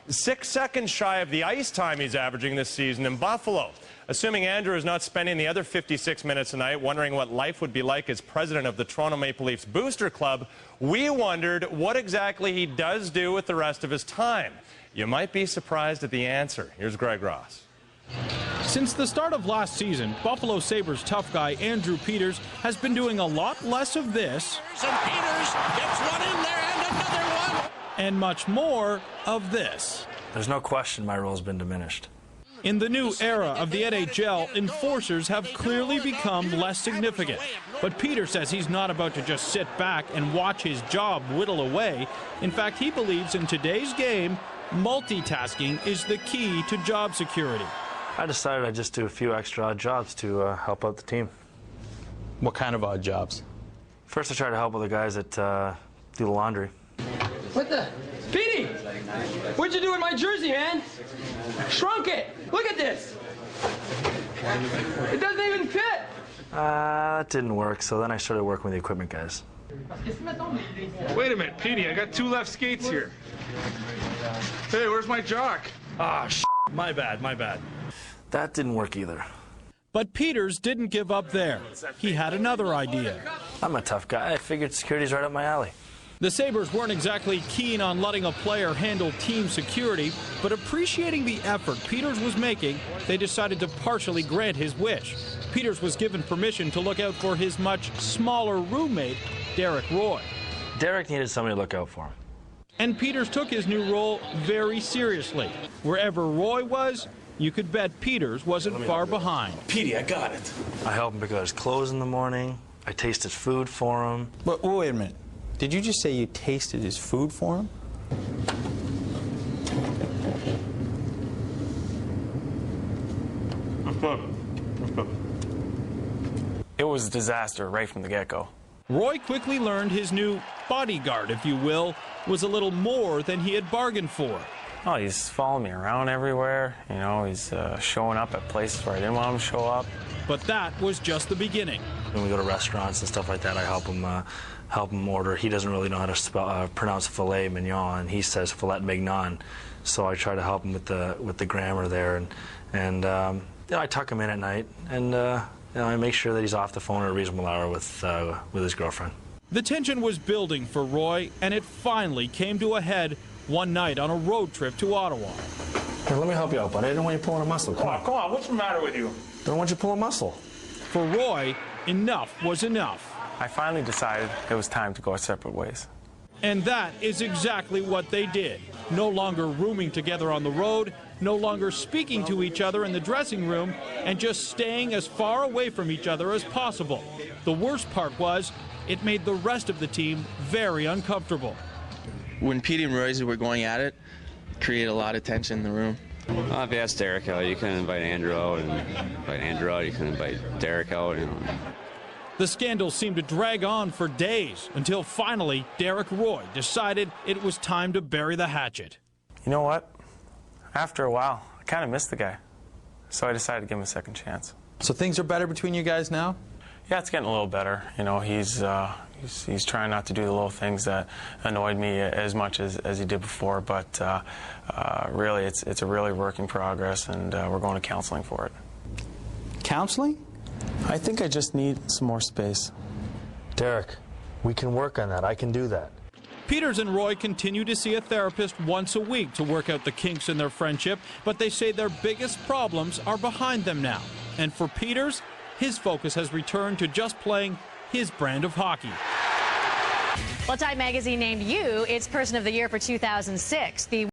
6 seconds shy of the ice time he's averaging this season in Buffalo. Assuming Andrew is not spending the other 56 minutes a night wondering what life would be like as president of the Toronto Maple Leafs Booster Club, we wondered what exactly he does do with the rest of his time. You might be surprised at the answer. Here's Greg Ross. Since the start of last season, Buffalo Sabres tough guy Andrew Peters has been doing a lot less of this. And Peters gets one in there and another one. And much more of this. There's no question my role has been diminished. In the new era of the NHL, enforcers have clearly become less significant. But Peter says he's not about to just sit back and watch his job whittle away. In fact, he believes in today's game, multitasking is the key to job security. I decided I'd just do a few extra odd jobs to help out the team. What kind of odd jobs? First, I try to help with the guys that do the laundry. What the? Petey! What'd you do with my jersey, man? Shrunk it! Look at this! It doesn't even fit! That didn't work, so then I started working with the equipment guys. Wait a minute, Petey, I got 2 left skates here. Hey, where's my jock? Ah, my bad, my bad. That didn't work either. But Peters didn't give up there. He had another idea. I'm a tough guy. I figured security's right up my alley. The Sabres weren't exactly keen on letting a player handle team security, but appreciating the effort Peters was making, they decided to partially grant his wish. Peters was given permission to look out for his much smaller roommate, Derek Roy. Derek needed somebody to look out for him. And Peters took his new role very seriously. Wherever Roy was, you could bet Peters wasn't far behind. Petey, I got it. I help him pick out his clothes in the morning. I taste his food for him. But wait a minute. Did you just say you tasted his food for him? It was a disaster right from the get-go. Roy quickly learned his new bodyguard, if you will, was a little more than he had bargained for. Oh, he's following me around everywhere. You know, he's showing up at places where I didn't want him to show up. But that was just the beginning. When we go to restaurants and stuff like that, I help him order. He doesn't really know how to pronounce filet mignon, and he says filet mignon. So I try to help him with the grammar there, and you know, I tuck him in at night, and you know, I make sure that he's off the phone at a reasonable hour with his girlfriend. The tension was building for Roy, and it finally came to a head one night on a road trip to Ottawa. Here, let me help you out, buddy. I don't want you pulling a muscle. Come on. What's the matter with you? Don't want you to pull a muscle. For Roy, enough was enough. I finally decided it was time to go our separate ways. And that is exactly what they did. No longer rooming together on the road, no longer speaking to each other in the dressing room, and just staying as far away from each other as possible. The worst part was, it made the rest of the team very uncomfortable. When Petey and Royce were going at it, it created a lot of tension in the room. Well, if you asked Derek out, you couldn't invite Andrew out, and invite Andrew out, you couldn't invite Derek out. You know. The scandal seemed to drag on for days until finally Derek Roy decided it was time to bury the hatchet. You know what? After a while, I kind of missed the guy. So I decided to give him a second chance. So things are better between you guys now? Yeah, it's getting a little better. You know, he's trying not to do the little things that annoyed me as much as he did before, but really it's a really work in progress, and we're going to counseling for it. Counseling? I think I just need some more space. Derek, we can work on that. I can do that. Peters and Roy continue to see a therapist once a week to work out the kinks in their friendship, but they say their biggest problems are behind them now. And for Peters, his focus has returned to just playing his brand of hockey. Well, Time Magazine named you its Person of the Year for 2006. The